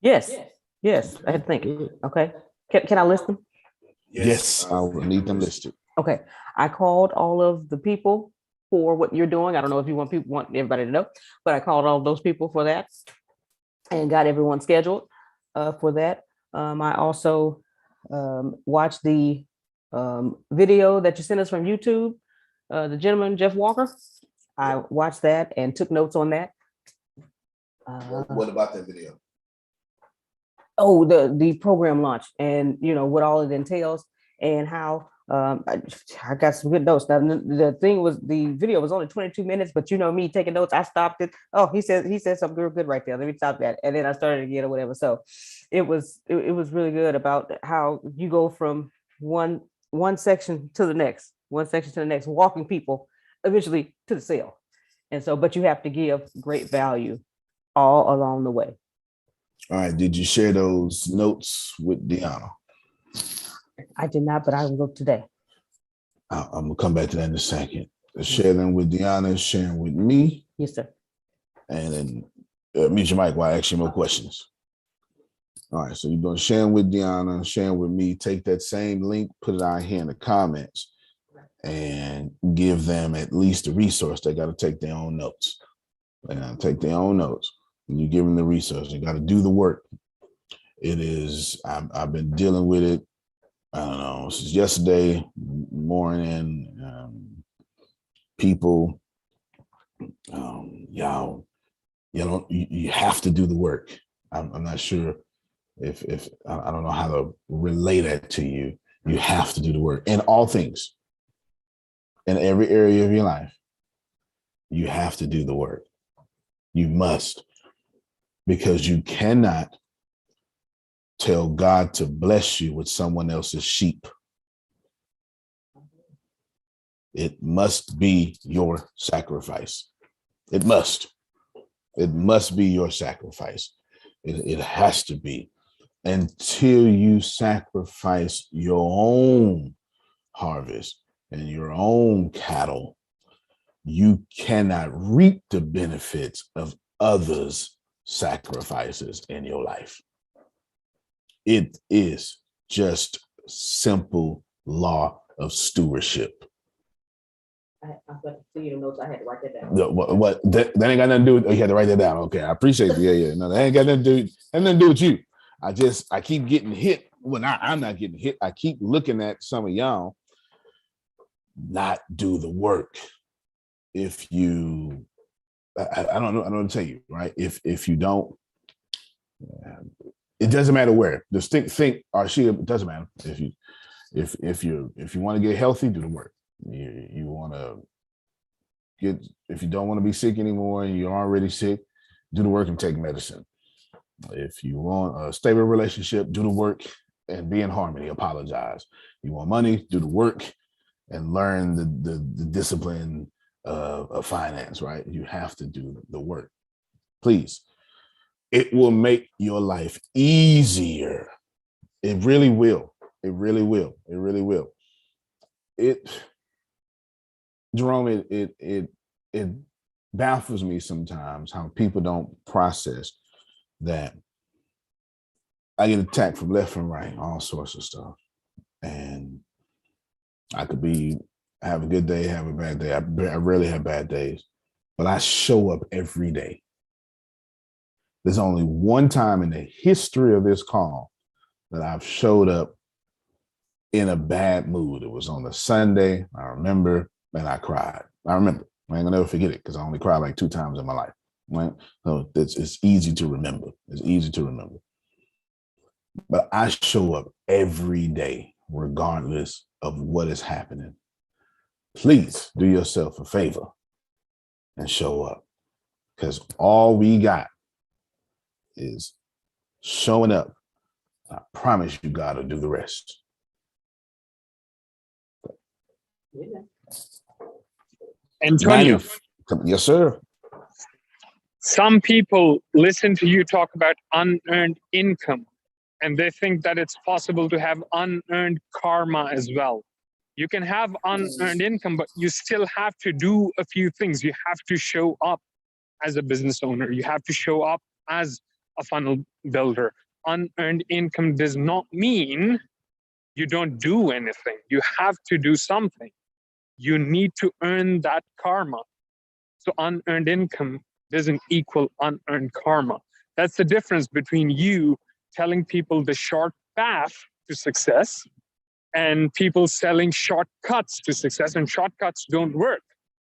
Yes, yes, I had to think. Okay, can I list them? Yes, I will need them listed. Okay, I called all of the people for what you're doing. I don't know if you want everybody to know, but I called all those people for that and got everyone scheduled for that. I also watched the video that you sent us from YouTube. The gentleman Jeff Walker. I watched that and took notes on that. What about that video? Oh, the program launch and what all it entails and how I got some good notes. Now the thing was the video was only 22 minutes, but me taking notes, I stopped it. Oh, he said something real good right there. Let me stop that. And then I started again or whatever. So it was really good about how you go from one section to the next, walking people eventually to the sale. And so, but you have to give great value all along the way. All right. Did you share those notes with Deanna? I did not, but I will look today. I'm gonna come back to that in a second. Share them with Deanna, share them with me. Yes, sir. And then mute your mic while I ask you more questions. All right, so you're gonna share them with Deanna, share them with me. Take that same link, put it out here in the comments, and give them at least a resource. They got to take their own notes. They got to take their own notes. And you give them the resource. You got to do the work. It is. I've been dealing with it. I don't know, since yesterday morning. People, y'all, you have to do the work. I'm not sure if I don't know how to relay that to you. You have to do the work in all things, in every area of your life. You have to do the work. You must, because you cannot tell God to bless you with someone else's sheep. It must be your sacrifice. It must. It must be your sacrifice. It has to be. Until you sacrifice your own harvest and your own cattle, you cannot reap the benefits of others' sacrifices in your life. It is just simple law of stewardship. I'm going to see your notes. I had to write that down. What that ain't got nothing to do with. Oh, you had to write that down. Okay, I appreciate it. Yeah. No, that ain't got nothing to do with you. I keep getting hit. Well, I'm not getting hit. I keep looking at some of y'all not do the work. If you, I don't know. I don't tell you, right? If you don't, it doesn't matter where. Just think, or she. It doesn't matter if you want to get healthy, do the work. You want to get, if you don't want to be sick anymore and you're already sick, do the work and take medicine. If you want a stable relationship, do the work and be in harmony. Apologize. You want money, do the work and learn the discipline of finance, right? You have to do the work. Please. It will make your life easier. It really will. It really will. It really will. Jerome, it baffles me sometimes how people don't process that I get attacked from left and right, all sorts of stuff. And I could have a good day, have a bad day. I rarely have bad days, but I show up every day. There's only one time in the history of this call that I've showed up in a bad mood. It was on a Sunday. I remember, and I cried. I remember. I ain't gonna never forget it because I only cried like 2 times in my life. Right? So it's easy to remember. It's easy to remember. But I show up every day, regardless of what is happening. Please do yourself a favor and show up, because all we got is showing up. I promise you, God will do the rest. Yeah. Antonio. Yes, sir. Some people listen to you talk about unearned income, and they think that it's possible to have unearned karma as well. You can have unearned income, but you still have to do a few things. You have to show up as a business owner. You have to show up as a funnel builder. Unearned income does not mean you don't do anything. You have to do something. You need to earn that karma. So unearned income doesn't equal unearned karma. That's the difference between you telling people the short path to success and people selling shortcuts to success. And shortcuts don't work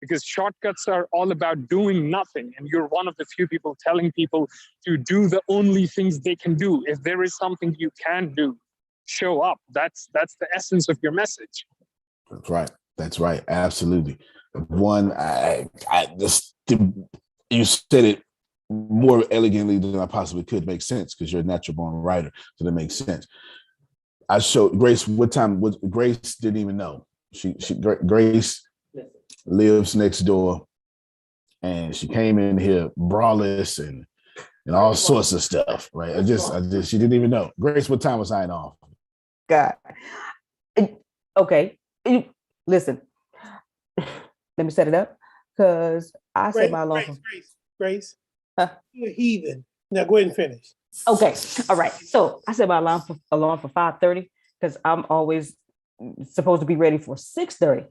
because shortcuts are all about doing nothing. And you're one of the few people telling people to do the only things they can do. If there is something you can do, show up. That's the essence of your message. That's right. That's right. Absolutely. One, I just, you said it more elegantly than I possibly could. Make sense because you're a natural born writer, so that makes sense. I showed Grace what time. Grace didn't even know. Grace lives next door, and she came in here braless and all sorts of stuff. Right? I just she didn't even know. Grace, what time was I off? God. Okay. Listen. Let me set it up because I set my alarm. Grace. Huh? You're a heathen. Now go ahead and finish. Okay. All right. So I set my alarm for 5:30 because I'm always supposed to be ready for 6:30.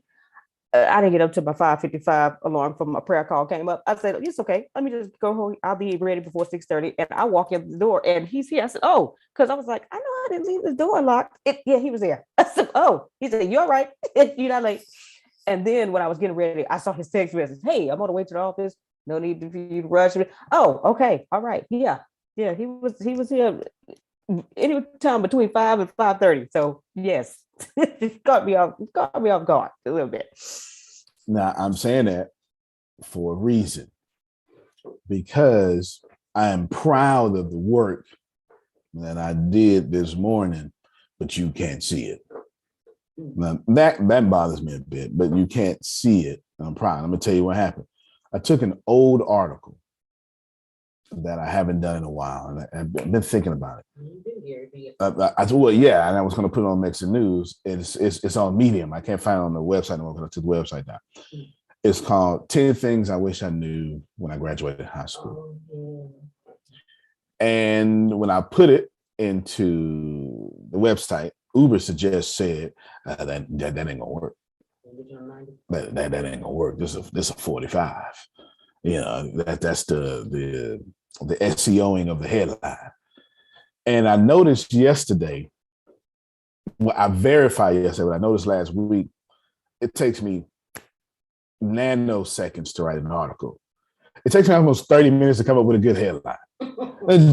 I didn't get up to my 5:55 alarm from my prayer call came up. I said, it's okay. Let me just go home. I'll be ready before 6:30. And I walk in the door and he's here. I said, oh, because I was like, I know I didn't leave the door locked. Yeah, he was there. I said, oh, he said, you're right. You're not late. And then when I was getting ready, I saw his text message. Hey, I'm on the way to the office. No need for you to rush me. Oh, okay. All right. Yeah. Yeah. He was here any time between 5 and 5:30. So yes, it caught me off guard a little bit. Now I'm saying that for a reason, because I am proud of the work that I did this morning, but you can't see it. Now that bothers me a bit, but you can't see it. I'm proud. I'm gonna tell you what happened. I took an old article that I haven't done in a while, and I've been thinking about it. I thought, well, yeah, and I was going to put it on Mixed News. It's on Medium. I can't find it on the website. I'm going to the website now. It's called 10 Things I Wish I Knew When I Graduated High School. And when I put it into the website, Uber said that ain't gonna work. That ain't gonna work. This is a 45. You know, that's the SEOing of the headline. And I noticed yesterday, I verified yesterday, but I noticed last week, it takes me nanoseconds to write an article. It takes me almost 30 minutes to come up with a good headline.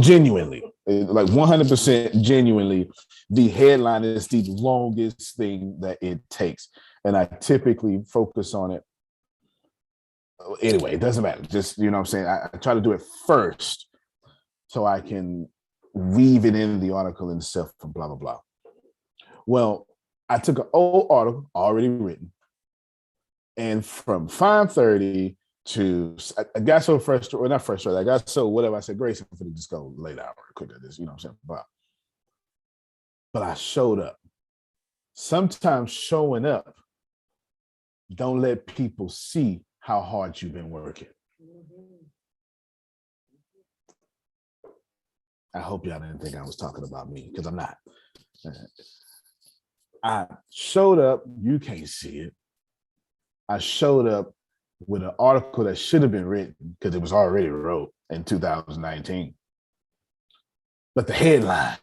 Genuinely, like 100% genuinely, the headline is the longest thing that it takes. And I typically focus on it. Anyway, it doesn't matter. Just, you know what I'm saying? I try to do it first so I can weave it in the article and stuff and blah, blah, blah. Well, I took an old article already written, and from 5:30 to, I got so frustrated, well, not frustrated, I got so whatever, I said, Grace, I'm going to just go lay down real quick at this, you know what I'm saying? But I showed up. Sometimes showing up, don't let people see how hard you've been working. I hope y'all didn't think I was talking about me, because I'm not. I showed up, you can't see it. I showed up with an article that should have been written because it was already wrote in 2019. But the headline,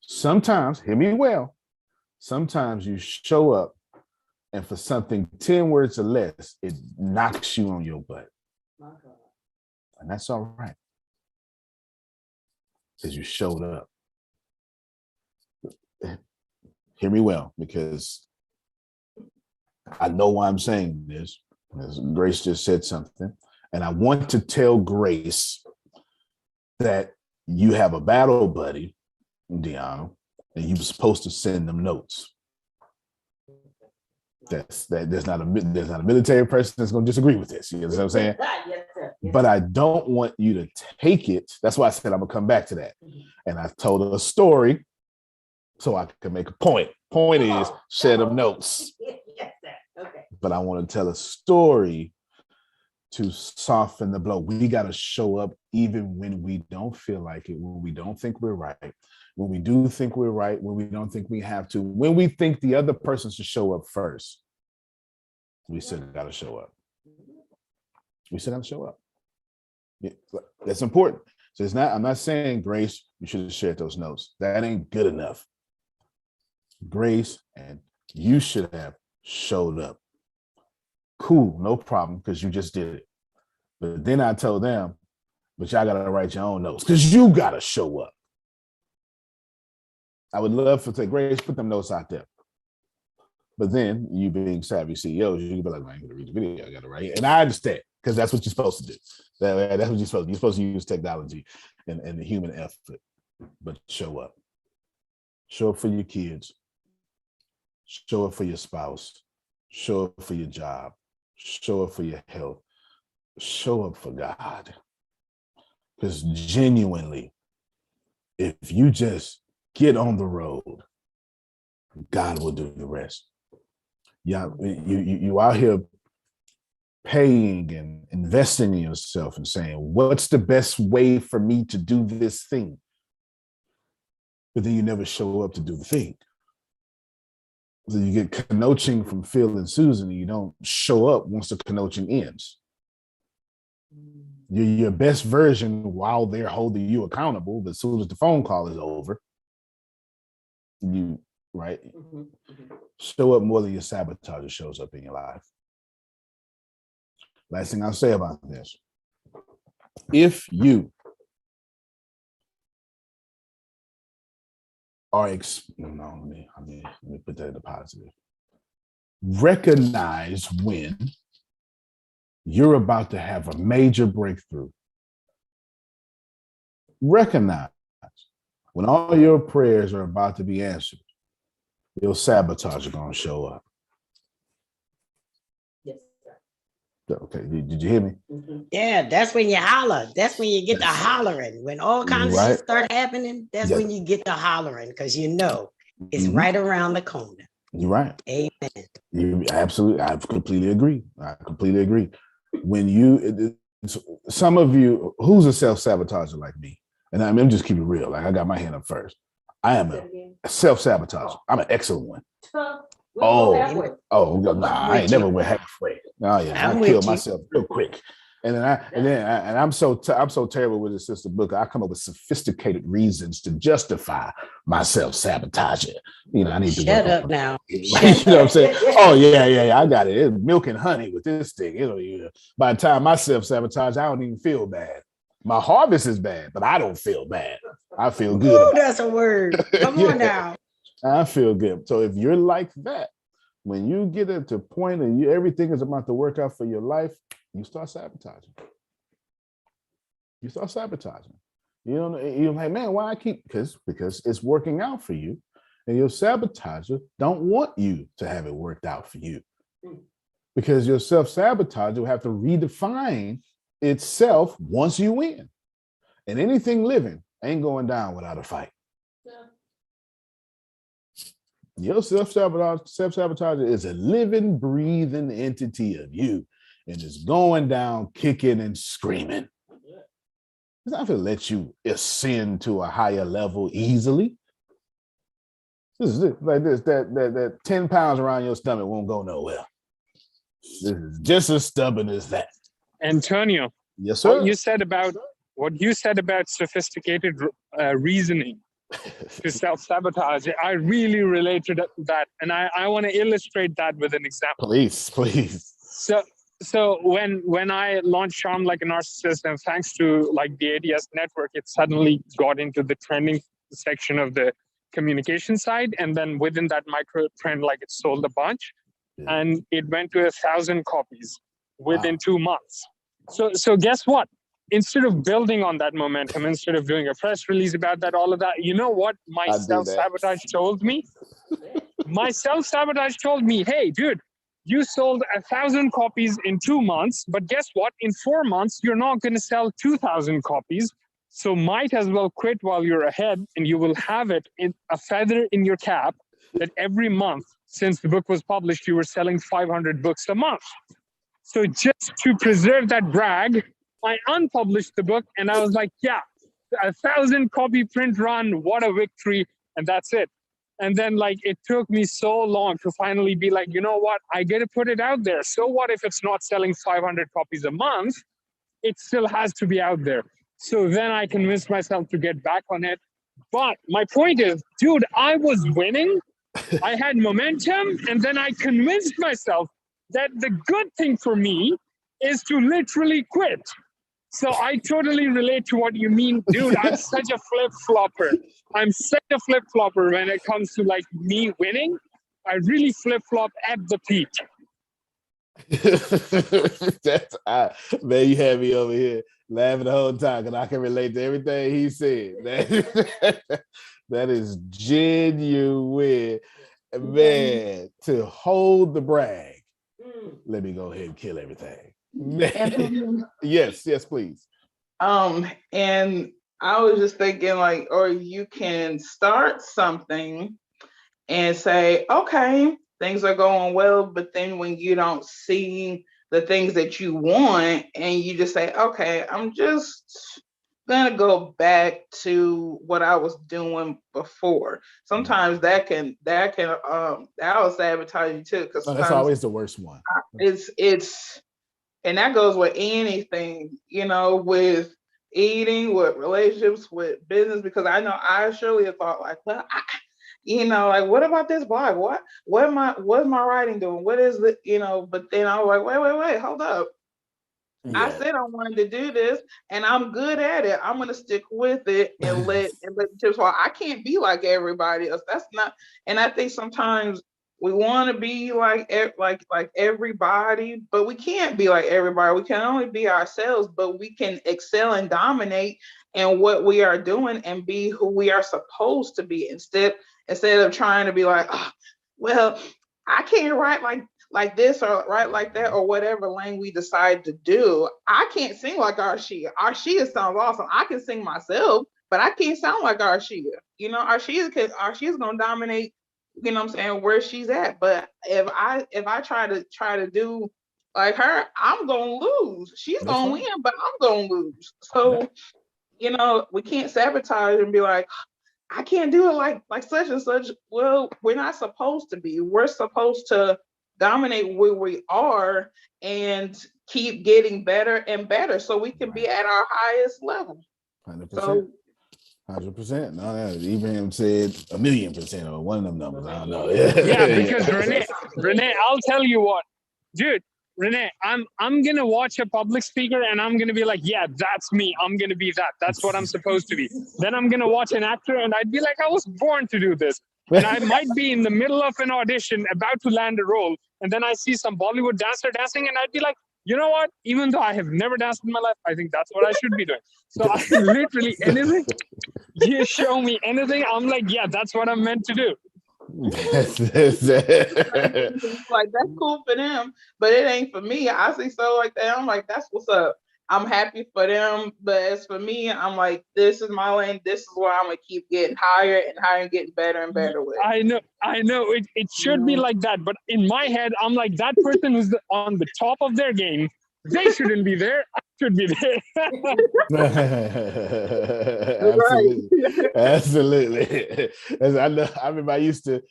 sometimes, hear me well, sometimes you show up and for something 10 words or less, it knocks you on your butt. And that's all right. Because you showed up. Hear me well, because I know why I'm saying this. As Grace just said something, and I want to tell Grace that you have a battle buddy, Deanna, and you were supposed to send them notes. There's not a military person that's going to disagree with this. You know what I'm saying? Yes, sir. Yes. But I don't want you to take it. That's why I said I'm gonna come back to that. And I told her a story so I could make a point. Point is, share them notes. Yes, sir. Okay. But I want to tell a story to soften the blow. We got to show up even when we don't feel like it, when we don't think we're right, when we do think we're right, when we don't think we have to, when we think the other person should show up first. We still got to show up. We still got to show up. Yeah, that's important. So it's not, I'm not saying, Grace, you should have shared those notes. That ain't good enough. Grace, and you should have showed up. Cool, no problem, because you just did it. But then I told them, but y'all got to write your own notes because you got to show up. I would love to say, Grace, put them notes out there. But then you being savvy CEOs, you can be like, I ain't going to read the video. I got to write it. And I understand, because that's what you're supposed to do. That's what you're supposed to do. You're supposed to use technology and the human effort, but show up. Show up for your kids. Show up for your spouse. Show up for your job. Show up for your health. Show up for God. Because genuinely, if you just get on the road, God will do the rest. Yeah, you out here paying and investing in yourself and saying, what's the best way for me to do this thing? But then you never show up to do the thing. So you get coaching from Phil and Susan, and you don't show up once the coaching ends. You're your best version while they're holding you accountable, but as soon as the phone call is over, you, right? Show up more than your sabotager shows up in your life. Last thing I'll say about this. If you are, let me put that in the positive. Recognize when you're about to have a major breakthrough. Recognize when all your prayers are about to be answered, your sabotage is going to show up. Yes. Okay, did you hear me? Yeah, that's when you holler. That's when you get to hollering. When all kinds of shit start happening, that's when you get to hollering, because you know it's right around the corner. You're right. Amen. You absolutely, I completely agree. When some of you, who's a self-sabotager like me? And I'm just keeping it real. Like, I got my hand up first. I am a self-sabotager. I'm an excellent one. I ain't never went halfway. Oh yeah, I killed myself real quick. And then I'm so terrible with this sister book. I come up with sophisticated reasons to justify my self-sabotaging. You know, I need to shut up now. You know what I'm saying? Oh yeah, I got it. It's milk and honey with this thing. By the time I self-sabotage, I don't even feel bad. My harvest is bad, but I don't feel bad. I feel good. Oh, that's a word. Come on now. I feel good. So if you're like that, when you get at the point and everything is about to work out for your life, you start sabotaging. You're like, man, why I keep, because it's working out for you. And your sabotager don't want you to have it worked out for you. Because your self-sabotager will have to redefine itself once you win. And anything living ain't going down without a fight. Your self-sabotager is a living, breathing entity of you, and it's going down, kicking and screaming. It's not going to let you ascend to a higher level easily. This is it, like this, that 10 pounds around your stomach won't go nowhere. This is just as stubborn as that. Antonio, yes, sir. What you said about sophisticated reasoning to self-sabotage, I really relate to that, and I want to illustrate that with an example. Please. So when I launched Charm Like a Narcissist, and thanks to like the ADS network, it suddenly got into the trending section of the communication side, and then within that micro trend, like it sold a bunch, and it went to 1,000 copies within 2 months. So guess what? Instead of building on that momentum, instead of doing a press release about that, all of that, you know what my self-sabotage told me? My self-sabotage told me, hey, dude, you sold 1,000 copies in 2 months, but guess what? In 4 months, you're not going to sell 2,000 copies. So might as well quit while you're ahead, and you will have it in a feather in your cap that every month since the book was published, you were selling 500 books a month. So just to preserve that brag, I unpublished the book and I was like, yeah, 1,000 copy print run, what a victory. And that's it. And then like, it took me so long to finally be like, you know what, I get to put it out there. So what if it's not selling 500 copies a month? It still has to be out there. So then I convinced myself to get back on it. But my point is, dude, I was winning. I had momentum. And then I convinced myself that the good thing for me is to literally quit. So I totally relate to what you mean, dude. I'm such a flip-flopper. I'm such a flip-flopper when it comes to like me winning. I really flip-flop at the peak. Man, you had me over here laughing the whole time because I can relate to everything he said. That is genuine. Man, to hold the brag. Let me go ahead and kill everything. Yes, please. And I was just thinking like, or you can start something and say, okay, things are going well, but then when you don't see the things that you want and you just say, okay, I'm just gonna go back to what I was doing before. Sometimes that will sabotage you too, because that's always the worst one. It's and that goes with anything, with eating, with relationships, with business, because I know I surely have thought like, well, like, what about this blog? What's my writing doing? What is it, but then I was like, wait, hold up. Yeah. I said I wanted to do this and I'm good at it. I'm going to stick with it and let the tips fall. I can't be like everybody else. That's not, and I think sometimes we want to be like everybody, but we can't be like everybody. We can only be ourselves, but we can excel and dominate in what we are doing and be who we are supposed to be instead of trying to be like, oh, well, I can't write like this or write like that or whatever lane we decide to do. I can't sing like Arshia. Arshia sounds awesome. I can sing myself, but I can't sound like Arshia. Arshia's gonna dominate, where she's at. But if I try to do like her, I'm gonna lose. She's gonna win, but I'm gonna lose. So, we can't sabotage and be like, I can't do it like such and such. Well, we're not supposed to be. We're supposed to dominate where we are and keep getting better and better so we can be at our highest level. 100%. So, 100%. No, even him said 1,000,000% or one of them numbers. I don't know. Yeah, because Renee, I'll tell you what, dude. Renee, I'm gonna watch a public speaker and I'm gonna be like, yeah, that's me. I'm gonna be that. That's what I'm supposed to be. Then I'm gonna watch an actor and I'd be like, I was born to do this. And I might be in the middle of an audition about to land a role, and then I see some Bollywood dancer dancing, and I'd be like, you know what? Even though I have never danced in my life, I think that's what I should be doing. So I literally anything. You show me anything, I'm like, yeah, that's what I'm meant to do. like that's cool for them, but it ain't for me. I see so like that. I'm like, that's what's up. I'm happy for them, but as for me, I'm like, this is my lane. This is where I'm gonna keep getting higher and higher and getting better and better with. I know. It should be like that, but in my head, I'm like, that person who's on the top of their game, they shouldn't be there. I should be there. Absolutely. I remember I used to.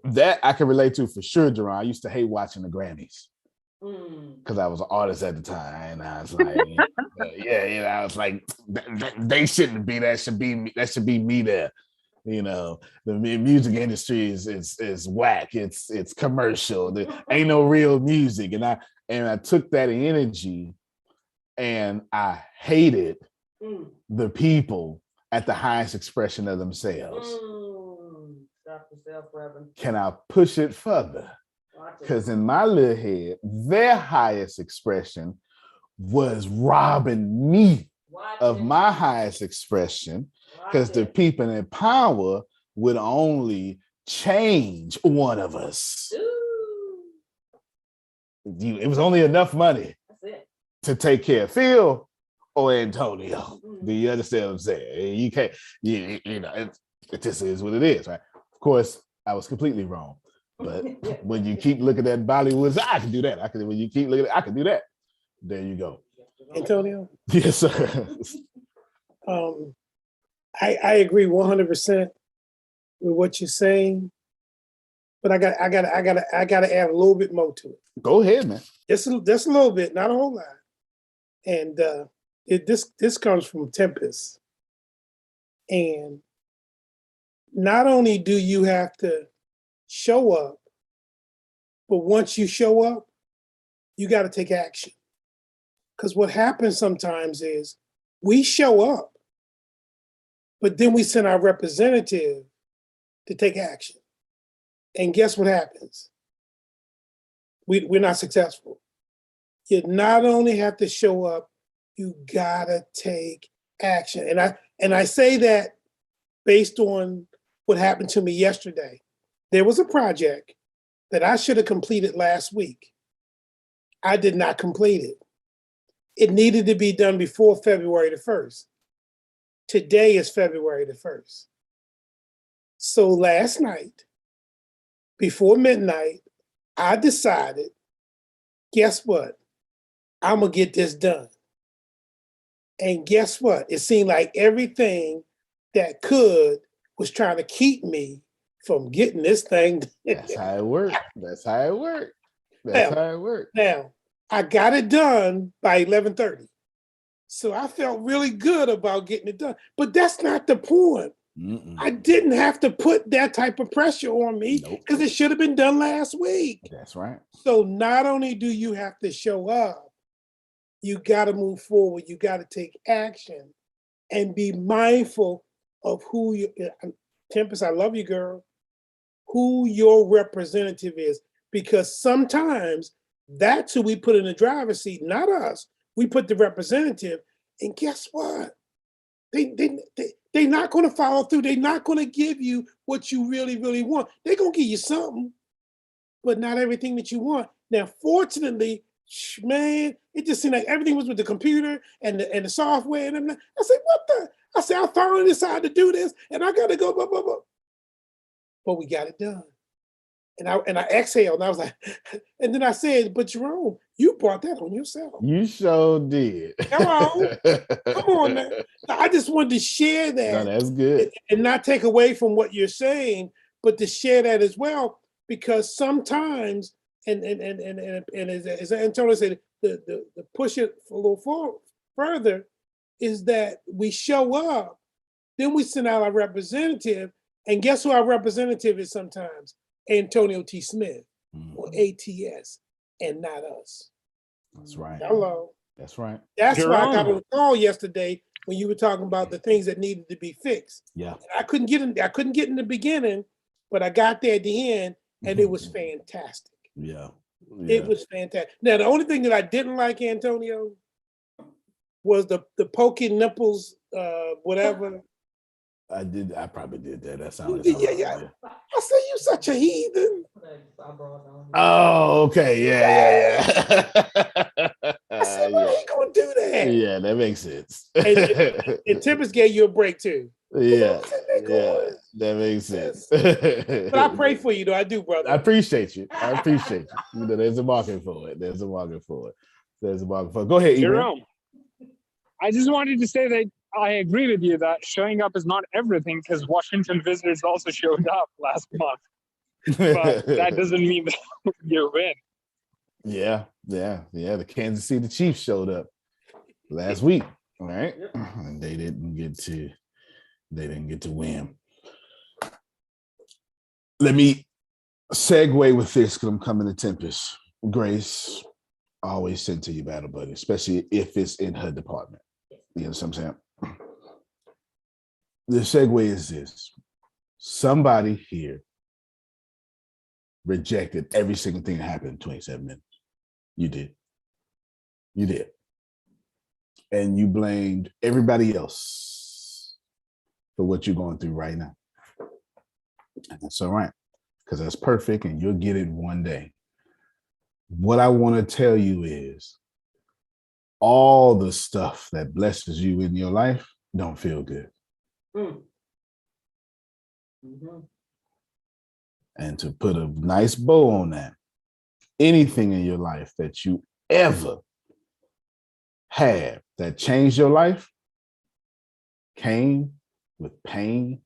That I can relate to for sure, Jerron. I used to hate watching the Grammys because I was an artist at the time, and I was like, I was like, they shouldn't be. That should be me. That should be me there. The music industry is whack. It's commercial. There ain't no real music, and I took that energy, and I hated the people at the highest expression of themselves. Can I push it further? Because in my little head, their highest expression was robbing me of my highest expression, because the people in power would only change one of us. It was only enough money to take care of Phil or Antonio. Do you understand what I'm saying? You can't, it just is what it is, right? Of course, I was completely wrong. But when you keep looking at Bollywood, I can do that. When you keep looking, I can do that. There you go. Antonio, Yes, sir. I agree 100% with what you're saying, but I got to add a little bit more to it. Go ahead, man. Just a little bit, not a whole lot. And this comes from Tempest. And not only do you have to show up, but once you show up, you got to take action. Because what happens sometimes is we show up, but then we send our representative to take action. And guess what happens? We're not successful. You not only have to show up, you gotta take action. And I say that based on what happened to me yesterday. There was a project that I should have completed last week. I did not complete it. It needed to be done before February the 1st. Today is February the 1st. So last night, before midnight, I decided, guess what? I'm gonna get this done. And guess what? It seemed like everything that could was trying to keep me from getting this thing. That's how it worked. Now, I got it done by 11:30. So I felt really good about getting it done. But that's not the point. I didn't have to put that type of pressure on me because it should have been done last week. That's right. So not only do you have to show up, you got to move forward. You got to take action and be mindful of who you, Tempest, I love you, girl, who your representative is. Because sometimes that's who we put in the driver's seat, not us. We put the representative, and guess what? They're not going to follow through. They're not going to give you what you really, really want. They're going to give you something, but not everything that you want. Now, fortunately, man, it just seemed like everything was with the computer and the software. And I said, what the? I said, I finally decided to do this, and I got to go, blah, blah, blah. But we got it done. And I exhaled, and I was like, and then I said, but Jerome, you brought that on yourself. You sure did. Come on, man. I just wanted to share that. No, that's good. And not take away from what you're saying, but to share that as well, because sometimes, and as Antonio said, the push it a little further is that we show up, then we send out our representative, and guess who our representative is sometimes? Antonio T. Smith or ATS, and not us. That's right. Hello. That's right. That's why I got on the call yesterday when you were talking about the things that needed to be fixed. Yeah. And I couldn't get in the beginning, but I got there at the end, and it was fantastic. Yeah. It was fantastic. Now, the only thing that I didn't like, Antonio, was the poking nipples, whatever. I probably did that. That sounded. Yeah. I say you such a heathen. Oh, okay. Yeah. I said, why he gonna do that? Yeah, that makes sense. And Tempest gave you a break too. Yeah, that makes sense. But I pray for you, though. I do, brother. I appreciate you. You know, there's a market for it. Go ahead, Jerome. I just wanted to say that I agree with you that showing up is not everything, because Washington Wizards also showed up last month. But that doesn't mean that you win. Yeah. The Kansas City Chiefs showed up last week, right? And they didn't get to win. Let me segue with this because I'm coming to Tempest. Grace, I always send to you, battle buddy, especially if it's in her department. You know what I'm saying? The segue is this. Somebody here rejected every single thing that happened in 27 minutes. You did. And you blamed everybody else for what you're going through right now. And that's all right, because that's perfect and you'll get it one day. What I want to tell you is all the stuff that blesses you in your life don't feel good. And to put a nice bow on that, anything in your life that you ever had that changed your life came with pain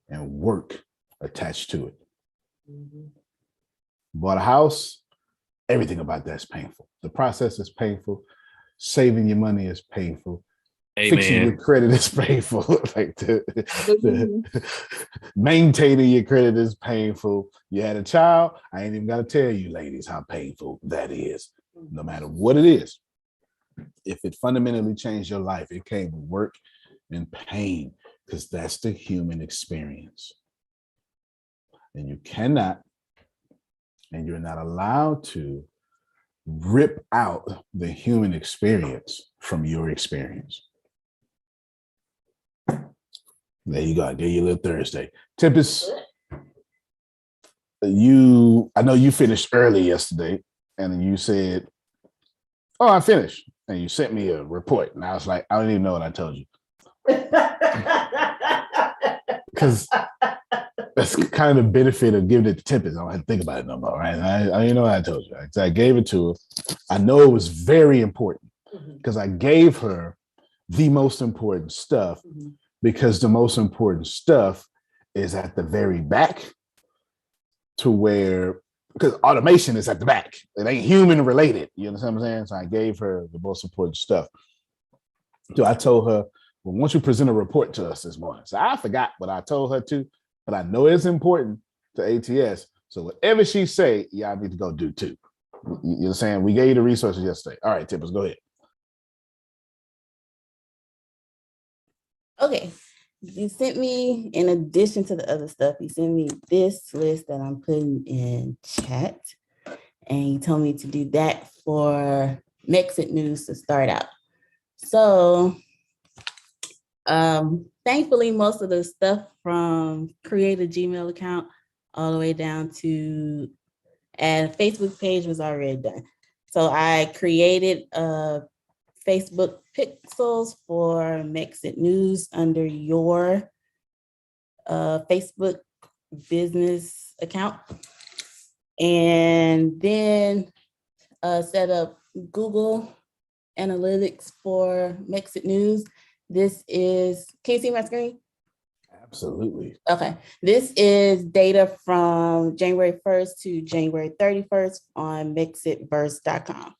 and work attached to it. Bought a house, everything about that's painful. The process is painful. Saving your money is painful. Fixing your credit is painful. Like maintaining your credit is painful. You had a child. I ain't even got to tell you, ladies, how painful that is. No matter what it is, if it fundamentally changed your life, it came with work and pain, because that's the human experience. And you cannot, and you're not allowed to rip out the human experience from your experience. There you go. I gave you a little Thursday. Tempest, I know you finished early yesterday, and you said, "Oh, I finished." And you sent me a report. And I was like, I don't even know what I told you. Because that's kind of the benefit of giving it to Tempest. I don't have to think about it no more, right? I didn't know what I told you. I gave it to her. I know it was very important because I gave her the most important stuff, because the most important stuff is at the very back, to where, because automation is at the back. It ain't human related. You understand what I'm saying? So I gave her the most important stuff. So I told her, well, once you present a report to us this morning. So I forgot what I told her to, but I know it's important to ATS. So whatever she say, y'all need to go do too. You understand? We gave you the resources yesterday. All right, Tippers, go ahead. Okay. You sent me, in addition to the other stuff, you sent me this list that I'm putting in chat. And you told me to do that for Mexit News to start out. So thankfully, most of the stuff from create a Gmail account all the way down to add a Facebook page was already done. So I created Facebook pixels for Mexit News under your Facebook business account. And then set up Google Analytics for Mexit News. This is, can you see my screen? Absolutely. Okay. This is data from January 1st to January 31st on mexitverse.com.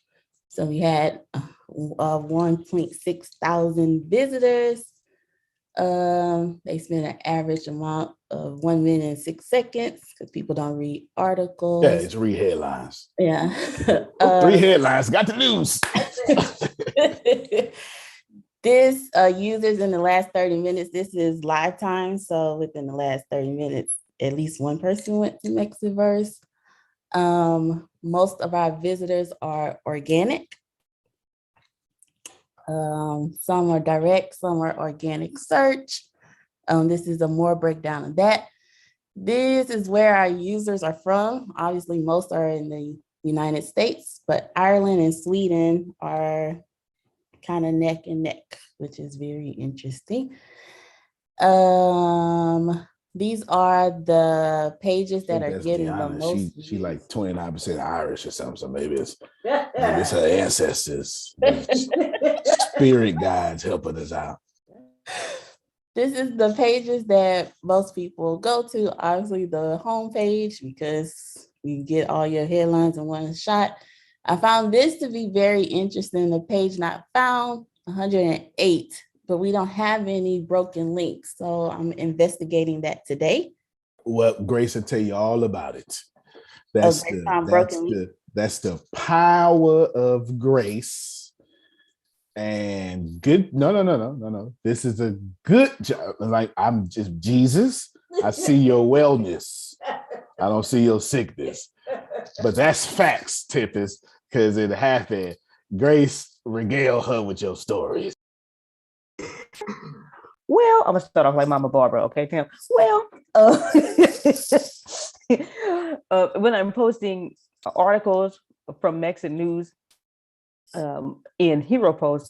So we had 1.6 thousand visitors. They spent an average amount of 1 minute and 6 seconds because people don't read articles. Yeah, it's read headlines. Yeah. 3 headlines, got the news. This users in the last 30 minutes, this is live time. So within the last 30 minutes, at least one person went to Mexiverse. Most of our visitors are organic. Some are direct, some are organic search. This is a more breakdown of that. This is where our users are from. Obviously, most are in the United States, but Ireland and Sweden are kind of neck and neck, which is very interesting. These are the pages that are getting the most. She like 29% Irish or something, so maybe it's her ancestors, spirit guides helping us out. This is the pages that most people go to. Obviously, the home page, because you get all your headlines in one shot. I found this to be very interesting. The page not found, 108, but we don't have any broken links. So I'm investigating that today. Well, Grace will tell you all about it. That's the power of Grace. And good. No. This is a good job. Like, I'm just Jesus. I see your wellness. I don't see your sickness. But that's facts, Tippis, because it happened. Grace, regale her with your stories. Well, I'm gonna start off like Mama Barbara, okay, Tim? Well, when I'm posting articles from Mexit News in Hero Post,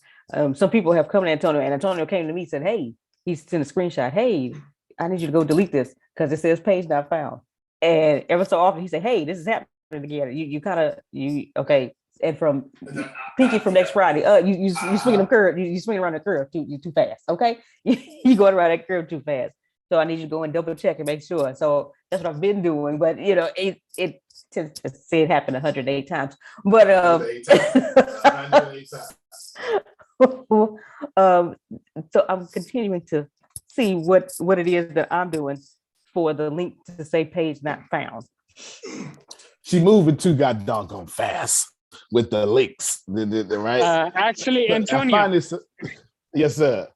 some people have come to Antonio, and Antonio came to me and said, "Hey," he sent a screenshot. "Hey, I need you to go delete this because it says page not found." And ever so often he said, "Hey, this is happening again. You kind of okay." And from Pinky from next Friday, you swinging the curve, you swing around the curve too fast. Okay, you going around that curve too fast. So I need you to go and double check and make sure. So that's what I've been doing. But it tends to say it happened 108 times. But 108 times. So I'm continuing to see what it is that I'm doing for the link to say page not found. She moving too god doggone fast with the links, right? Actually, Antonio. Yes, sir.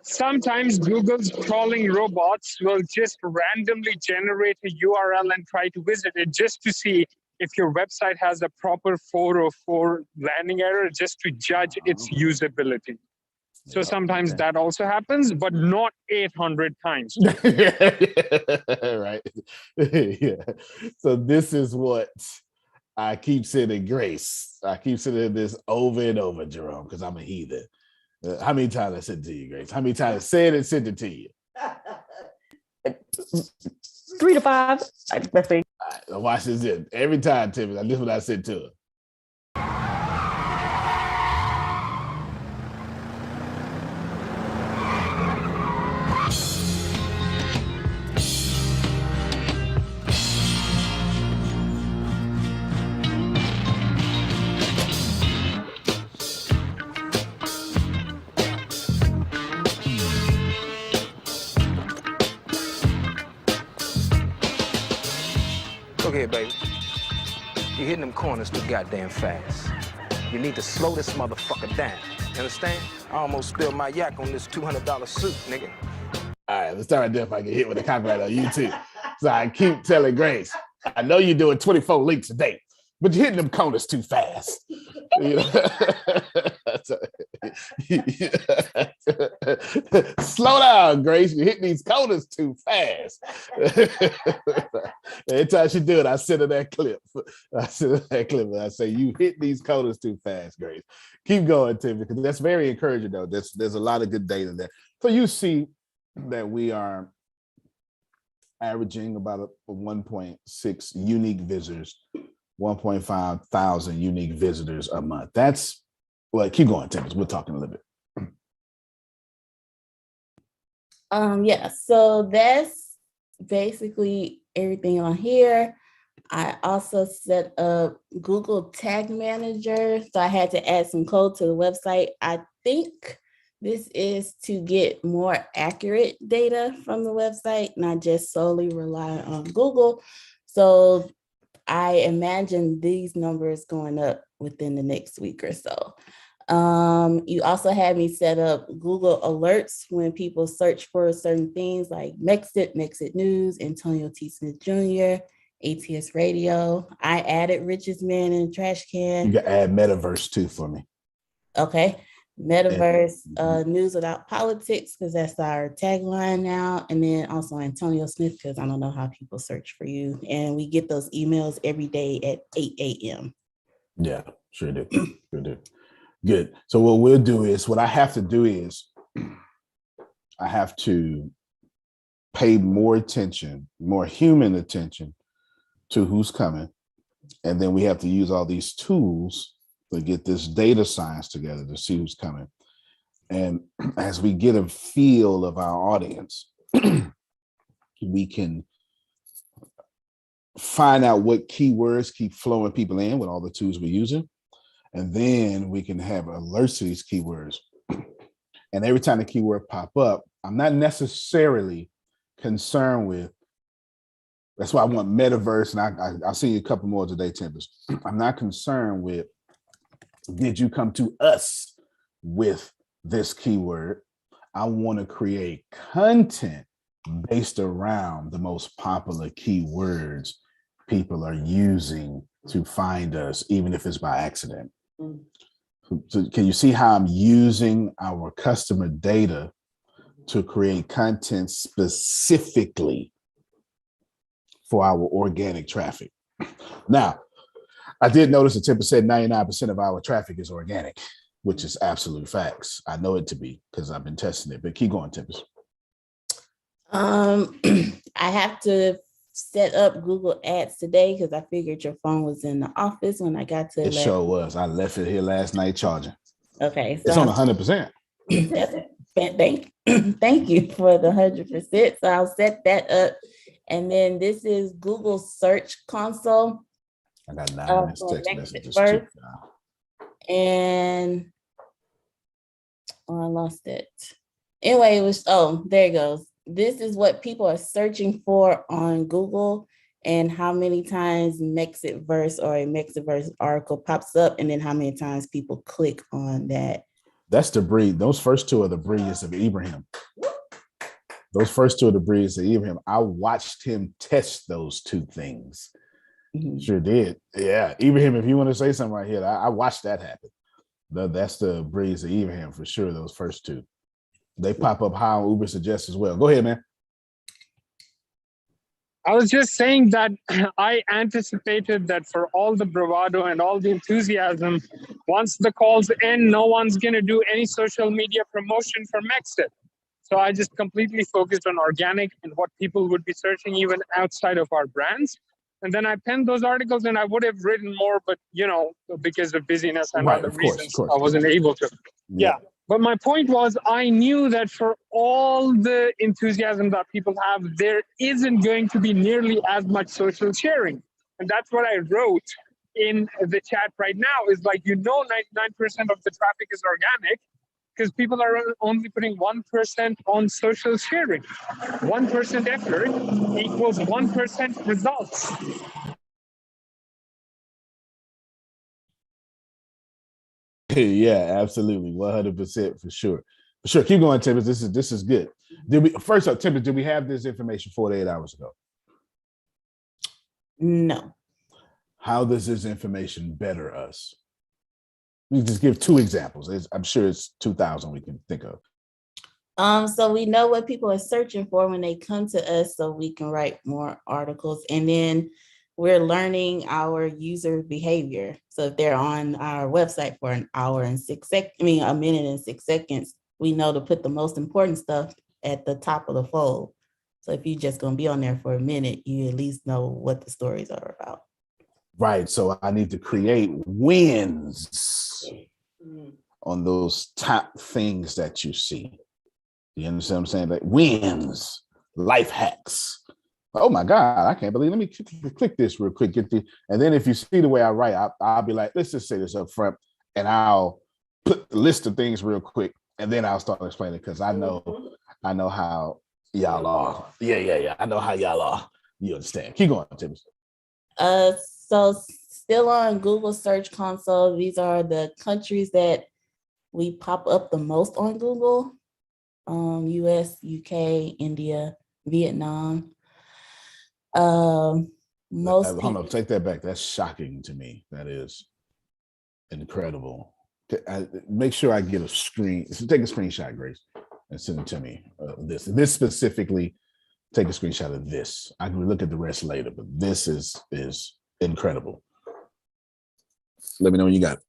Sometimes Google's crawling robots will just randomly generate a URL and try to visit it just to see if your website has a proper 404 landing error, just to judge its usability. So sometimes that also happens, but not 800 times. Right. Yeah. So this is what I keep sending Grace. I keep sending this over and over, Jerome, because I'm a heathen. How many times I sent it to you, Grace? How many times I said and sent it to you? 3 to 5, I think. Watch this in. Every time, Timmy, this is what I said to her. Okay, baby. You're hitting them corners too goddamn fast. You need to slow this motherfucker down. You understand? I almost spilled my yak on this $200 suit, nigga. All right, let's start right there if I get hit with a copyright on YouTube. So I keep telling Grace, I know you're doing 24 links a day, but you're hitting them corners too fast. You know? Slow down, Grace. You're hitting these corners too fast. Every time she do it, I send her that clip. And I say, you hit these corners too fast, Grace. Keep going, Tim, because that's very encouraging, though. There's a lot of good data there. So you see that we are averaging about a 1.6 unique visitors, 1.5 thousand unique visitors a month. That's well, keep going, Tim. We're talking a little bit. Yeah, so that's basically everything on here. I also set up Google Tag Manager, so I had to add some code to the website. I think this is to get more accurate data from the website, not just solely rely on Google. So I imagine these numbers going up within the next week or so. You also had me set up Google alerts when people search for certain things like Mexit News, Antonio T. Smith Jr., ATS Radio. I added Rich's Man in the Trash Can. You can add Metaverse too for me. Okay. Metaverse, News Without Politics, because that's our tagline now. And then also Antonio Smith, because I don't know how people search for you. And we get those emails every day at 8 a.m. Yeah, sure do. Sure do. Good. So what I have to do is I have to pay more attention, more human attention to who's coming. And then we have to use all these tools to get this data science together to see who's coming. And as we get a feel of our audience, we can find out what keywords keep flowing people in with all the tools we're using. And then we can have alerts to these keywords. And every time the keyword pop up, I'm not necessarily concerned with, that's why I want Metaverse, and I'll see you a couple more today, Tempest. I'm not concerned with, did you come to us with this keyword? I want to create content based around the most popular keywords people are using to find us, even if it's by accident. So can you see how I'm using our customer data to create content specifically for our organic traffic? Now, I did notice that Tempest said 99% of our traffic is organic, which is absolute facts. I know it to be because I've been testing it, but keep going, Tempest. I have to set up Google Ads today because I figured your phone was in the office when I got to it. Sure was. I left it here last night charging. Okay, so it's on 100%. Thank you for the 100%. So I'll set that up. And then this is Google Search Console. I got 9 text messages first. And I lost it. Anyway, there it goes. This is what people are searching for on Google and how many times Mexiverse or a Mexiverse article pops up, and then how many times people click on that. That's the breed. Those first two are the breeds of Ibrahim. Those first two are the breeds of Ibrahim. I watched him test those two things. Mm-hmm. Sure did. Yeah. Ibrahim, if you want to say something right here, I watched that happen. That's the breeds of Ibrahim for sure. Those first two. They pop up high on Uber Suggest as well. Go ahead, man. I was just saying that I anticipated that for all the bravado and all the enthusiasm, once the calls end, no one's going to do any social media promotion for Mexit. So I just completely focused on organic and what people would be searching even outside of our brands. And then I penned those articles, and I would have written more, but, because of busyness and other reasons, I wasn't able to. Yeah. But my point was, I knew that for all the enthusiasm that people have, there isn't going to be nearly as much social sharing. And that's what I wrote in the chat right now is 99% of the traffic is organic because people are only putting 1% on social sharing. 1% effort equals 1% results. Yeah, absolutely. 100% for sure. For sure. Keep going, Tibbs. This is good. First up, Tibbs, did we have this information 48 hours ago? No. How does this information better us? We just give 2 examples. I'm sure it's 2,000 we can think of. So we know what people are searching for when they come to us, so we can write more articles. And then we're learning our user behavior. So if they're on our website for an hour and 6 seconds, a minute and 6 seconds, we know to put the most important stuff at the top of the fold. So if you're just going to be on there for a minute, you at least know what the stories are about. Right. So I need to create wins on those top things that you see. You understand what I'm saying? Like wins, life hacks. Oh my God, I can't believe. Let me click this real quick. And then if you see the way I write, I'll be like, let's just say this up front, and I'll put the list of things real quick, and then I'll start explaining because I know how y'all are. Yeah. I know how y'all are. You understand? Keep going, Tim. So still on Google Search Console, these are the countries that we pop up the most on Google: US, UK, India, Vietnam. Hold on, take that back. That's shocking to me. That is incredible. Make sure I get a screen. So take a screenshot, Grace, and send it to me. This specifically, take a screenshot of this. I can look at the rest later, but this is incredible. Let me know when you got it.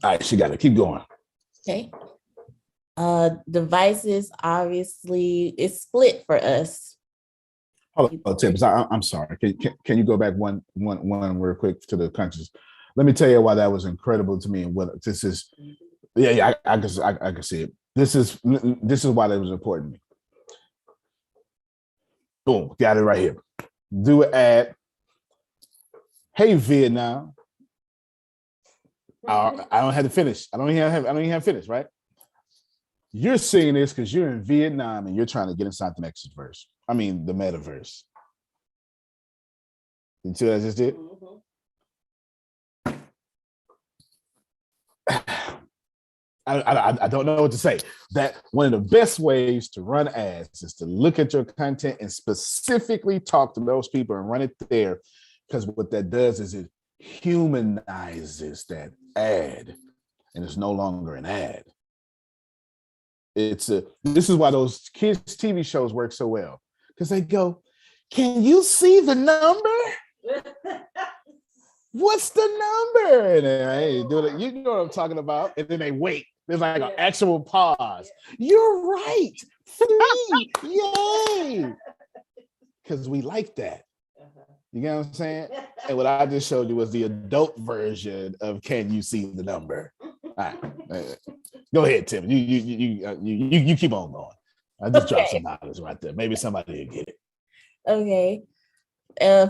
All right, she got it. Keep going. Okay. Devices, obviously, it's split for us. Hold on, Tibbs. I'm sorry. Can you go back one real quick to the countries? Let me tell you why that was incredible to me and what this is. Yeah, I can see it. This is why that was important to me. Boom, got it right here. Do an ad. Hey, Vietnam. I don't have to finish. I don't even have to finish, right? You're seeing this because you're in Vietnam and you're trying to get inside the Mexiverse. The metaverse. You see what I just did? I don't know what to say. That one of the best ways to run ads is to look at your content and specifically talk to those people and run it there, because what that does is it humanizes that ad, and it's no longer an ad. This is why those kids' TV shows work so well, because they go, "Can you see the number? What's the number?" And then, hey, do it. You know what I'm talking about. And then they wait. There's like an actual pause. You're right. 3, yay! Because we like that. You get what I'm saying? And what I just showed you was the adult version of "Can you see the number?" All right, go ahead, Tim. You keep on going. I just dropped some knowledge right there. Maybe somebody will get it. Okay.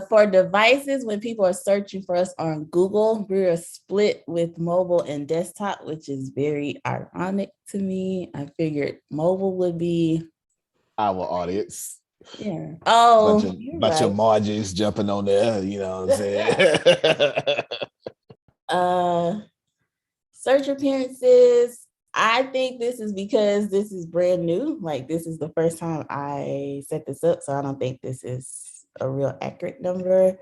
For devices, when people are searching for us on Google, we're split with mobile and desktop, which is very ironic to me. I figured mobile would be our audience. Yeah. Oh, bunch of Margies jumping on there. You know what I'm saying? Search appearances. I think this is because this is brand new. Like, this is the first time I set this up, so I don't think this is a real accurate number.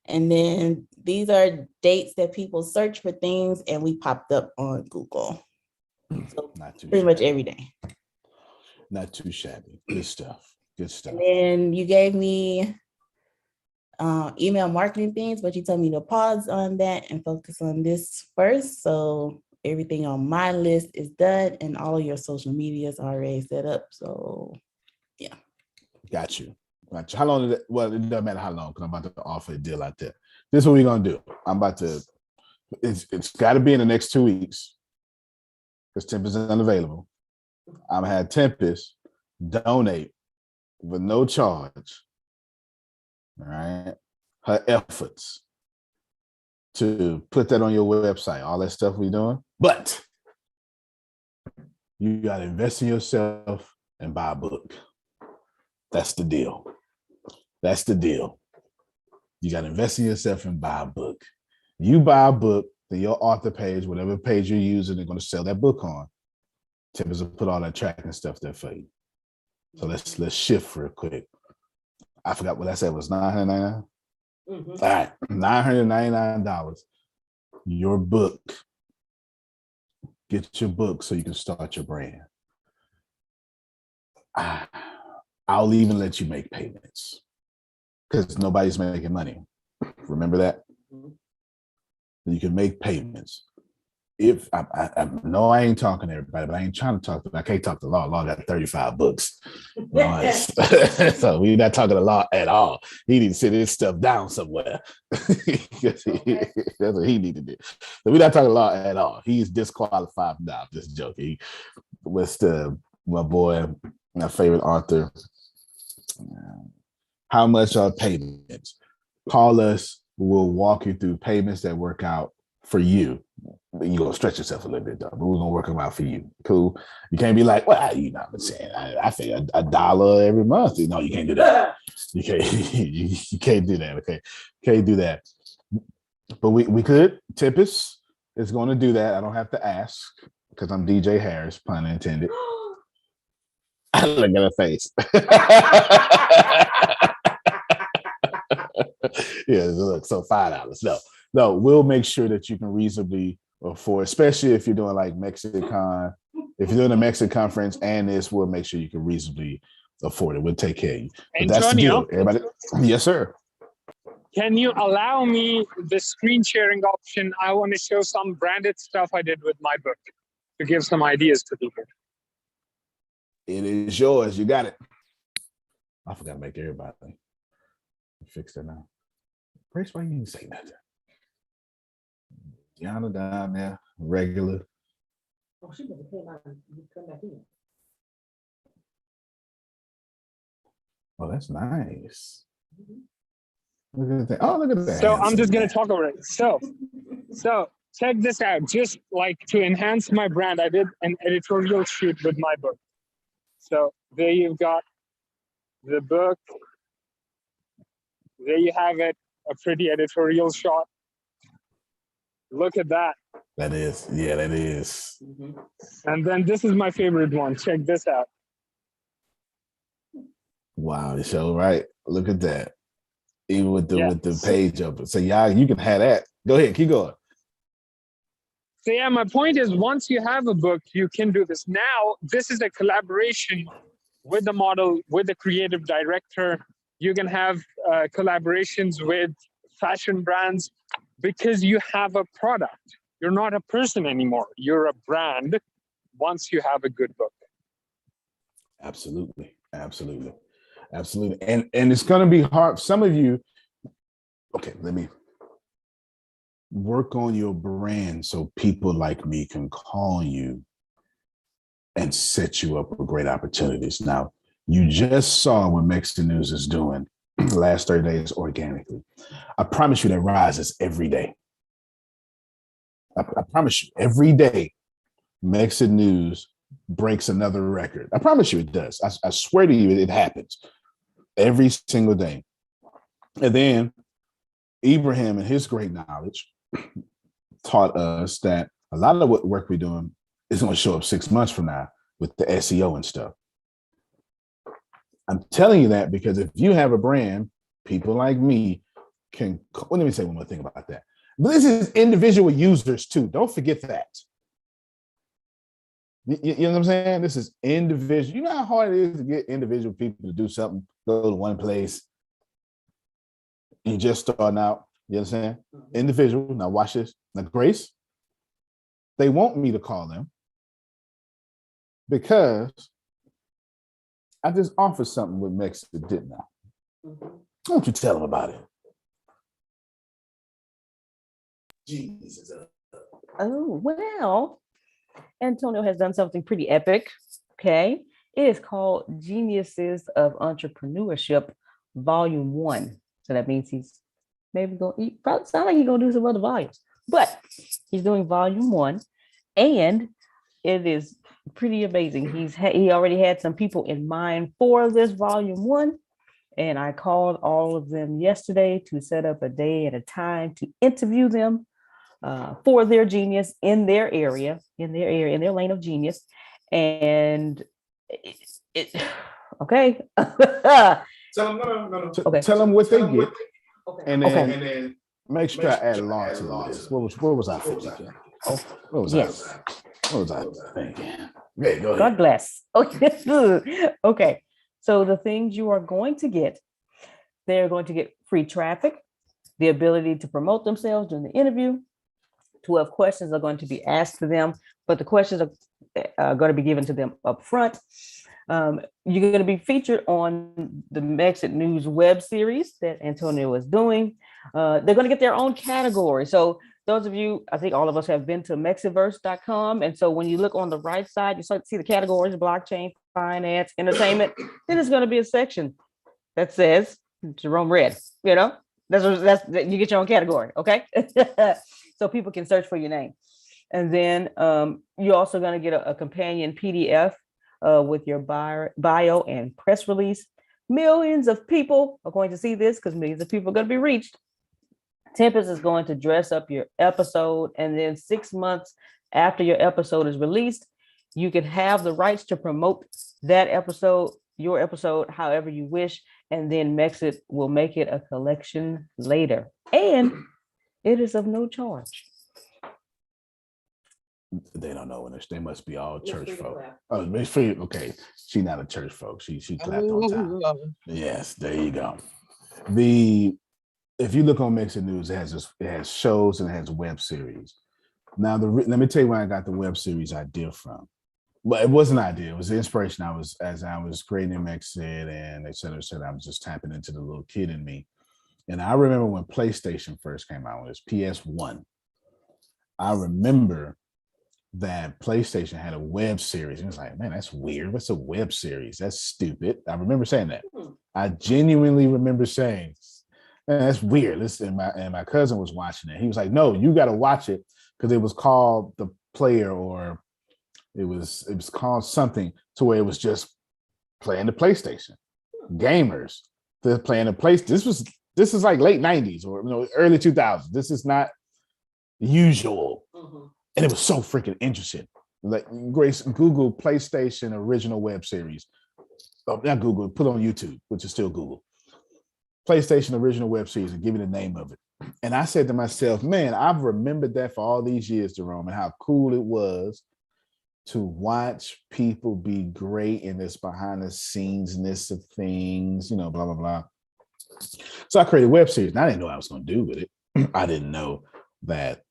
And then these are dates that people search for things, and we popped up on Google. So pretty much every day. Not too shabby. Good stuff. Good stuff. And then you gave me email marketing things, but you told me to pause on that and focus on this first. So everything on my list is done, and all of your social media is already set up. So yeah. Got you. How long did it? Well, it doesn't matter how long, because I'm about to offer a deal out there. This is what we're gonna do. I'm about to. It's got to be in the next 2 weeks, because Tempest is unavailable. I'm gonna have Tempest donate with no charge. All right, her efforts to put that on your website, all that stuff we're doing. But you got to invest in yourself and buy a book. That's the deal. That's the deal. You got to invest in yourself and buy a book. You buy a book, then your author page, whatever page you're using, they're going to sell that book on. Tippers will put all that tracking stuff there for you. So let's shift real quick. I forgot what I said was $999. Mm-hmm. All right, $999. Your book. Get your book so you can start your brand. I'll even let you make payments, because nobody's making money. Remember that? Mm-hmm. You can make payments. If I know I ain't talking to everybody, but I ain't trying to talk to. I can't talk to Law. Law got 35 books. So we're not talking to Law at all. He needs to sit his stuff down somewhere. That's what he needs to do. So we're not talking to Law at all. He's disqualified now. Just joking. With my boy, my favorite author. How much are payments? Call us. We'll walk you through payments that work out for you. You're going to stretch yourself a little bit, though, but we're going to work them out for you. Cool. You can't be like, well, you know what I'm saying? I think $1 every month. No, you can't do that. You can't, you can't do that, okay? Can't do that. But we could. Tempest is going to do that. I don't have to ask, because I'm DJ Harris, pun intended. Look at her face. Yeah, look, so $5. No, we'll make sure that you can reasonably afford, especially if you're doing like Mexicon. If you're doing a Mexican conference and this, we'll make sure you can reasonably afford it. We'll take care of you. But Antonio, that's the deal. Everybody, yes, sir. Can you allow me the screen sharing option? I want to show some branded stuff I did with my book to give some ideas to people. It is yours. You got it. I forgot to make everybody fix that now. Grace, why you didn't say nothing? Deanna down there, regular. Oh, she never came out and come back in. Oh, that's nice. Look at that. Oh, look at that. So I'm just going to talk over it. So check this out. Just like to enhance my brand, I did an editorial shoot with my book. So there you've got the book. There you have it, a pretty editorial shot. Look at that. That is, yeah, that is. Mm-hmm. And then this is my favorite one. Check this out. Wow, it's so right. Look at that. Even with the page up. So y'all, you can have that. Go ahead, keep going. So yeah, my point is, once you have a book, you can do this. Now, this is a collaboration with the model, with the creative director. You can have collaborations with fashion brands because you have a product. You're not a person anymore. You're a brand once you have a good book. Absolutely. And it's going to be hard. Some of you, okay, let me work on your brand so people like me can call you and set you up with great opportunities. Now, you just saw what Mexican News is doing the last 30 days organically. I promise you that rises every day. I promise you, every day, Mexican News breaks another record. I promise you it does. I swear to you, it happens every single day. And then Ibrahim and his great knowledge taught us that a lot of what work we're doing is going to show up 6 months from now with the SEO and stuff. I'm telling you that because if you have a brand, people like me can, let me say one more thing about that. But this is individual users too. Don't forget that. You know what I'm saying? This is individual. You know how hard it is to get individual people to do something, go to one place. You just starting out. You understand? Individual. Now watch this. Now Grace, they want me to call them because I just offered something with Mexico, didn't I? Why don't you tell them about it? Jesus. Oh, well, Antonio has done something pretty epic. Okay. It is called Geniuses of Entrepreneurship, Volume 1. So that means he's maybe going to probably sound like he's going to do some other volumes, but he's doing Volume 1. And it is pretty amazing. He already had some people in mind for this Volume 1. And I called all of them yesterday to set up a day and a time to interview them for their genius in their area, in their lane of genius. And okay. Tell them, no. Okay. Tell them what they get. Okay. And then make sure I add law to this. What was I thinking? What was I thinking? Yeah, go ahead. God bless. Okay. Okay. So the things you are going to get, they're going to get free traffic, the ability to promote themselves during the interview. 12 questions are going to be asked to them, but the questions are going to be given to them up front. You're going to be featured on the Mexican News web series that Antonio is doing. They're going to get their own category. So those of you, I think all of us have been to Mexiverse.com. And so when you look on the right side, you start to see the categories: blockchain, finance, entertainment. Then there's going to be a section that says Jerome Red, you know, that's you get your own category. Okay. So people can search for your name. And then you're also going to get a companion PDF with your bio and press release. Millions of people are going to see this because millions of people are going to be reached. Tempest is going to dress up your episode, and then 6 months after your episode is released, you can have the rights to promote that episode, your episode, however you wish, and then Mexit will make it a collection later. And it is of no charge. They don't know English. They must be all church folk. Oh, Miss Free. Okay, she's not a church folk. She clapped on time. Yes, there you go. If you look on Mexican News, it has shows and it has web series. Now, let me tell you where I got the web series idea from. But it wasn't an idea. It was the inspiration. As I was creating Mexican and et cetera, I was just tapping into the little kid in me. And I remember when PlayStation first came out, when it was PS1. I remember that PlayStation had a web series. And it was like, man, that's weird. What's a web series? That's stupid. I remember saying that. I genuinely remember saying, man, that's weird. Listen, and my cousin was watching it. He was like, no, you got to watch it because it was called The Player, or it was called something to where it was just playing the PlayStation. Gamers, they're playing the PlayStation. This is like late 90s or early 2000s. This is not usual. Mm-hmm. And it was so freaking interesting. Like Grace, Google PlayStation original web series. Oh, not Google, put on YouTube, which is still Google. PlayStation original web series and give me the name of it. And I said to myself, man, I've remembered that for all these years, Jerome, and how cool it was to watch people be great in this behind the scenes-ness of things, blah, blah, blah. So I created a web series. And I didn't know what I was going to do with it. I didn't know that,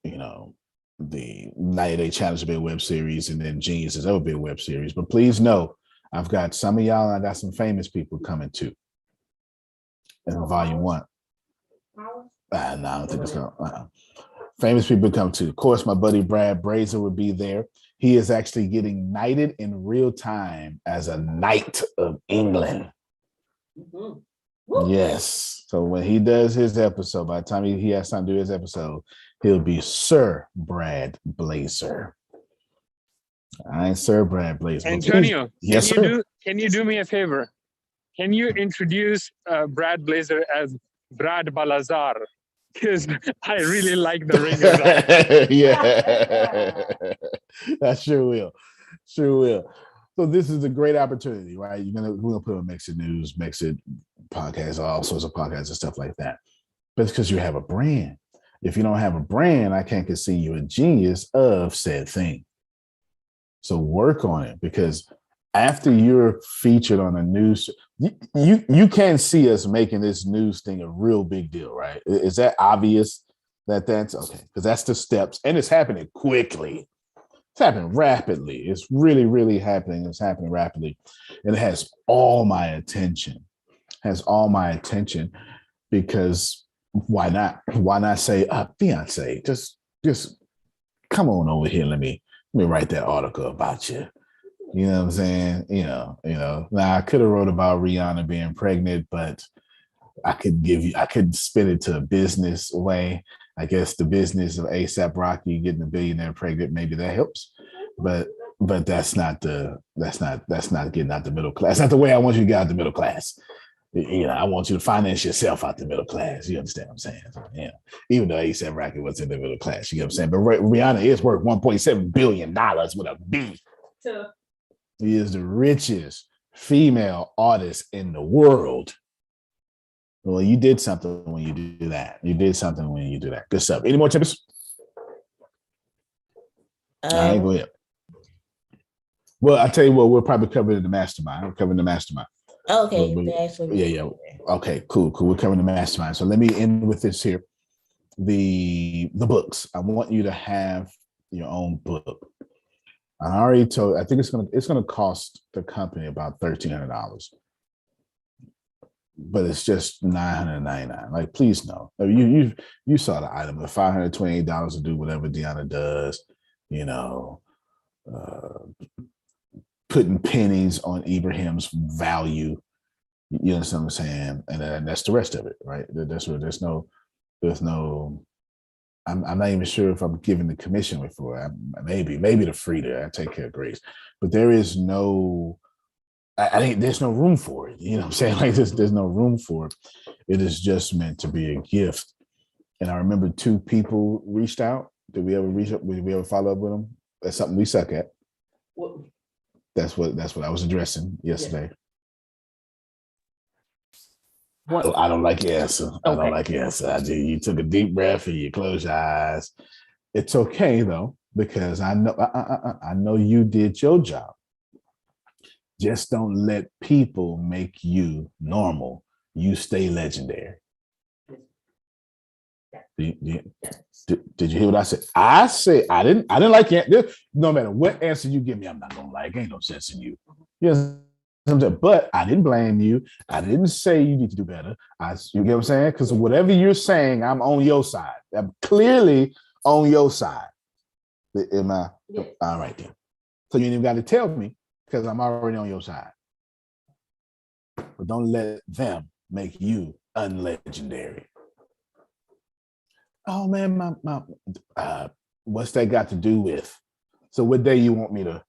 the 90-Day Challenge would be a web series and then Geniuses, that would be a web series. But please know, I've got some of y'all, and I got some famous people coming too in Volume 1. No, I don't think it's going. Famous people come too. Of course, my buddy Brad Brazier would be there. He is actually getting knighted in real time as a Knight of England. Yes. So when he does his episode, by the time he has time to do his episode, he'll be Sir Brad Blazer. I ain't Sir Brad Blazer. Antonio, yes, sir. Can you do me a favor? Can you introduce Brad Blazer as Brad Balazar? Because I really like the ring of that. Yeah, I sure will. Sure will. So this is a great opportunity, right? We're gonna put on Mix It News, Mix It podcasts, all sorts of podcasts and stuff like that. But it's because you have a brand. If you don't have a brand, I can't consider you a genius of said thing. So work on it, because after you're featured on a news, you can see us making this news thing a real big deal, right? Is that obvious that's okay? Because that's the steps, and it's happening quickly. It's happening rapidly. It's really, really happening. It's happening rapidly, and it has all my attention. Because why not? Why not say, Beyonce, just come on over here. Let me write that article about you. You know what I'm saying? You know. Now I could have wrote about Rihanna being pregnant, but I could spin it to a business way. I guess the business of ASAP Rocky getting a billionaire pregnant, maybe that helps. But that's not getting out the middle class. That's not the way I want you to get out the middle class. I want you to finance yourself out the middle class. You understand what I'm saying? So, even though ASAP Rocky was in the middle class, you know what I'm saying? But Rihanna is worth $1.7 billion with a B. She is the richest female artist in the world. Well, you did something when you do that. Good stuff. Any more tips? All right, go ahead. Well, I'll tell you what, we'll probably cover it in the mastermind. We're covering the mastermind. Okay. Yeah. Okay, cool. We're covering the mastermind. So let me end with this here. The books. I want you to have your own book. I already told. I think it's gonna cost the company about $1,300, but it's just $999. Like, please no. I mean, you saw the item. The $528 to do whatever Deanna does. Putting pennies on Ibrahim's value. You understand what I'm saying? And that's the rest of it, right? There's no. I'm not even sure if I'm giving the commission for it. Maybe the Frida. I take care of Grace, but there is no. I think there's no room for it. You know what I'm saying? Like there's no room for it. It is just meant to be a gift. And I remember 2 people reached out. Did we ever reach up? Did we ever follow up with them? That's something we suck at. That's what I was addressing yesterday. What? I don't like your answer. Okay. I don't like your answer. You took a deep breath and you closed your eyes. It's okay though, because I know you did your job. Just don't let people make you normal. You stay legendary. Did you hear what I said? I said I didn't like it. No matter what answer you give me, I'm not gonna like. Ain't no sense in you. Yes. But I didn't blame you. I didn't say you need to do better. You get what I'm saying? Because whatever you're saying, I'm on your side. I'm clearly on your side. Am I? Yes. All right then. So you ain't even got to tell me, because I'm already on your side. But don't let them make you unlegendary. Oh man, my what's that got to do with? So what day you want me to?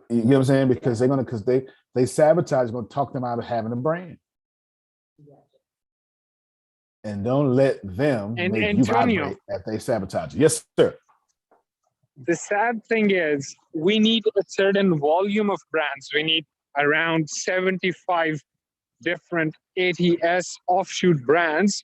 You know what I'm saying? Because they sabotage, gonna talk them out of having a brand. And don't let them make you vibrate if they sabotage you. Yes, sir. The sad thing is we need a certain volume of brands. We need around 75 different ATS offshoot brands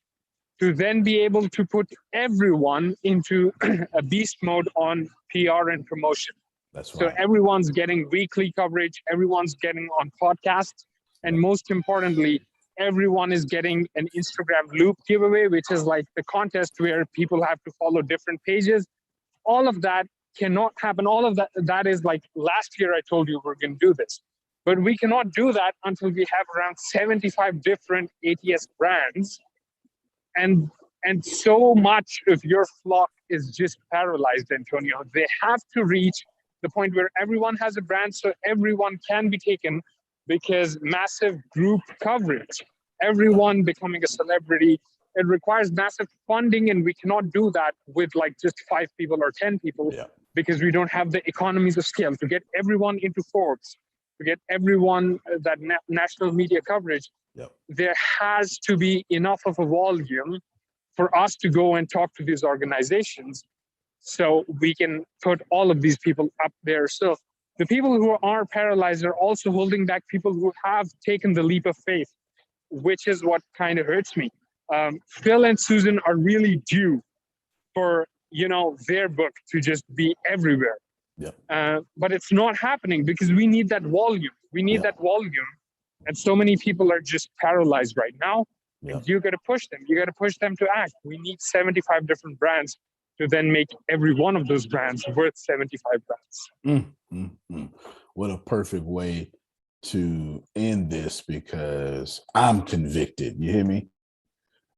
to then be able to put everyone into a beast mode on PR and promotion. That's right. So everyone's getting weekly coverage, everyone's getting on podcasts, and most importantly, everyone is getting an Instagram loop giveaway, which is like the contest where people have to follow different pages. All of that cannot happen. All of that is like last year I told you we're going to do this. But we cannot do that until we have around 75 different ATS brands and so much of your flock is just paralyzed, Antonio. They have to reach the point where everyone has a brand, so everyone can be taken, because massive group coverage, everyone becoming a celebrity, it requires massive funding, and we cannot do that with like just 5 people or 10 people, because we don't have the economies of scale to get everyone into Forbes, to get everyone that national media coverage. There has to be enough of a volume for us to go and talk to these organizations, so we can put all of these people up there. So the people who are paralyzed are also holding back people who have taken the leap of faith, which is what kind of hurts me. Phil and Susan are really due for, you know, their book to just be everywhere. But it's not happening because we need that volume. We need that volume. And so many people are just paralyzed right now. And you got to push them. You got to push them to act. We need 75 different brands to then make every one of those brands worth 75 brands. What a perfect way to end this, because I'm convicted. You hear me?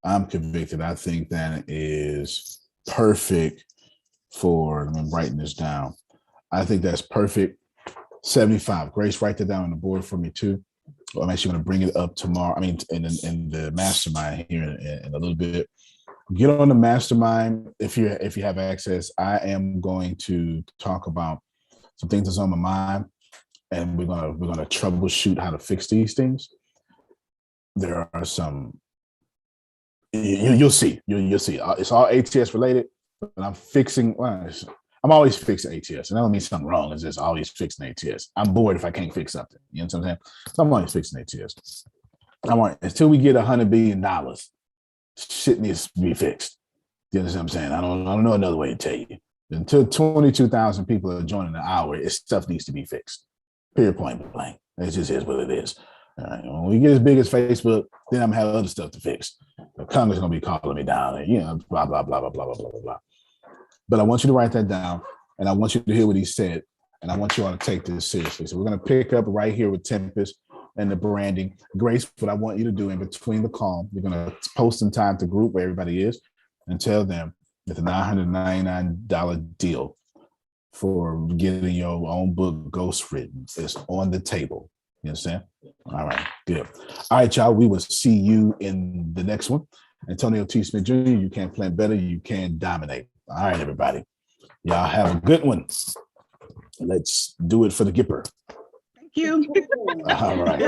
I'm convicted. I think that is perfect for, I'm writing this down. I think that's perfect. 75. Grace, write that down on the board for me too. I'm actually going to bring it up tomorrow. I mean, in the mastermind here in a little bit. Get on the mastermind if you have access. I am going to talk about some things that's on my mind, and we're gonna troubleshoot how to fix these things. There are some. You'll see. You'll see. It's all ATS related, but I'm fixing. Well, I'm always fixing ATS, and that don't mean something wrong. It's just always fixing ATS. I'm bored if I can't fix something. You know what I'm saying? So I'm always fixing ATS. Until we get $100 billion, shit needs to be fixed. You understand what I'm saying? I don't know another way to tell you. Until 22,000 people are joining the hour, stuff needs to be fixed. Period, point blank. It just is what it is. All right. When we get as big as Facebook, then I'm gonna have other stuff to fix. The Congress is gonna be calling me down, and blah blah blah blah blah blah blah blah. But I want you to write that down, and I want you to hear what he said, and I want you all to take this seriously. So we're gonna pick up right here with Tempest and the branding. Grace, what I want you to do in between the call, you're gonna post in time to group where everybody is, and tell them that the $999 deal for getting your own book ghostwritten is on the table. You understand? All right, good. All right, y'all, we will see you in the next one. Antonio T. Smith Jr., you can plan better, you can dominate. All right, everybody. Y'all have a good one. Let's do it for the Gipper. Thank you. All right.